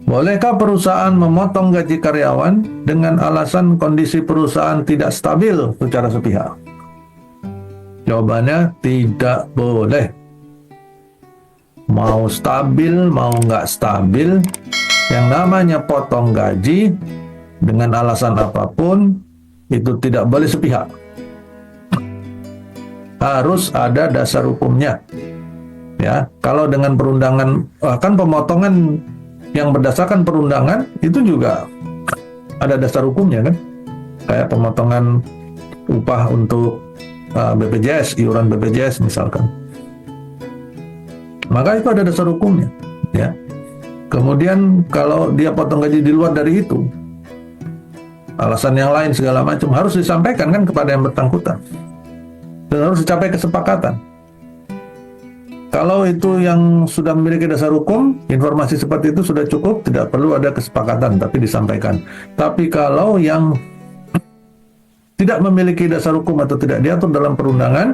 Bolehkah perusahaan memotong gaji karyawan dengan alasan kondisi perusahaan tidak stabil secara sepihak? Jawabannya tidak boleh. Mau stabil, mau nggak stabil, yang namanya potong gaji dengan alasan apapun, itu tidak boleh sepihak. Harus ada dasar hukumnya. Ya, kalau dengan perundangan, kan pemotongan yang berdasarkan perundangan itu juga ada dasar hukumnya kan, kayak pemotongan upah untuk BPJS, iuran BPJS misalkan, maka itu ada dasar hukumnya ya. Kemudian kalau dia potong gaji di luar dari itu, alasan yang lain segala macam, harus disampaikan kan kepada yang bersangkutan dan harus dicapai kesepakatan. Kalau itu yang sudah memiliki dasar hukum, informasi seperti itu sudah cukup, tidak perlu ada kesepakatan, tapi disampaikan. Tapi kalau yang tidak memiliki dasar hukum atau tidak diatur dalam perundangan,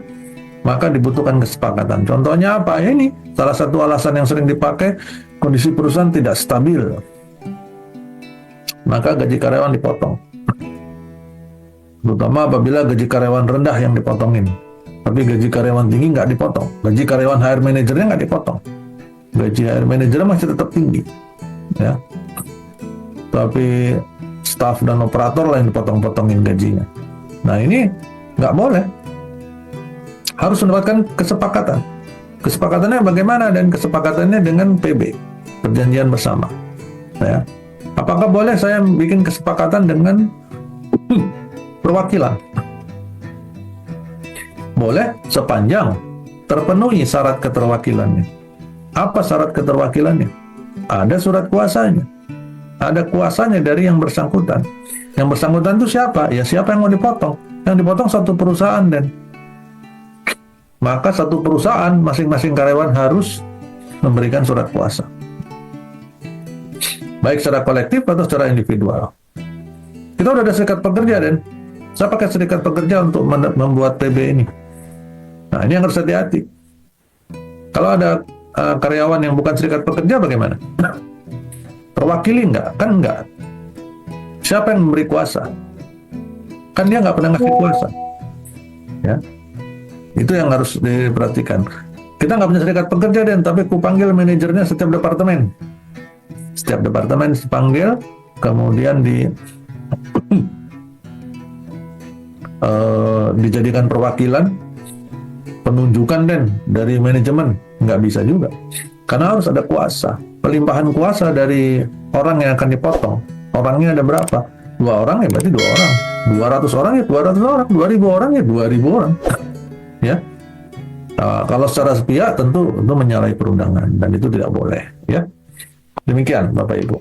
maka dibutuhkan kesepakatan. Contohnya apa? Ini salah satu alasan yang sering dipakai, kondisi perusahaan tidak stabil, maka gaji karyawan dipotong. Terutama apabila gaji karyawan rendah yang dipotongin. Tapi gaji karyawan tinggi nggak dipotong. Gaji karyawan HR manajernya nggak dipotong. Gaji HR manajernya masih tetap tinggi, ya. Tapi staf dan operator lah yang dipotong-potongin gajinya. Nah ini nggak boleh. Harus mendapatkan kesepakatan. Kesepakatannya bagaimana? Dan kesepakatannya dengan PB, perjanjian bersama. Ya. Apakah boleh saya bikin kesepakatan dengan perwakilan? Boleh sepanjang terpenuhi syarat keterwakilannya. Apa syarat keterwakilannya? Ada surat kuasanya. Ada kuasanya dari yang bersangkutan. Yang bersangkutan itu siapa? Ya siapa yang mau dipotong? Yang dipotong satu perusahaan, dan maka satu perusahaan masing-masing karyawan harus memberikan surat kuasa. Baik secara kolektif atau secara individual. Kita udah ada serikat pekerja, dan saya pakai serikat pekerja untuk membuat PB ini. Nah, ini yang harus hati-hati. Kalau ada karyawan yang bukan serikat pekerja, bagaimana? Terwakili nggak? Kan nggak. Siapa yang memberi kuasa? Kan dia nggak pernah ngasih kuasa. Ya, itu yang harus diperhatikan. Kita nggak punya serikat pekerja, dan tapi ku panggil manajernya setiap departemen. Setiap departemen dipanggil, kemudian dijadikan perwakilan, penunjukan dan dari manajemen. Nggak bisa juga, karena harus ada kuasa, pelimpahan kuasa dari orang yang akan dipotong. Orangnya ada berapa? 2 orang ya berarti 2 orang, 200 orang ya 200 orang, 2000 orang ya 2000 orang ya. Kalau secara sepihak tentu menyalahi perundangan, dan itu tidak boleh ya. Demikian Bapak Ibu.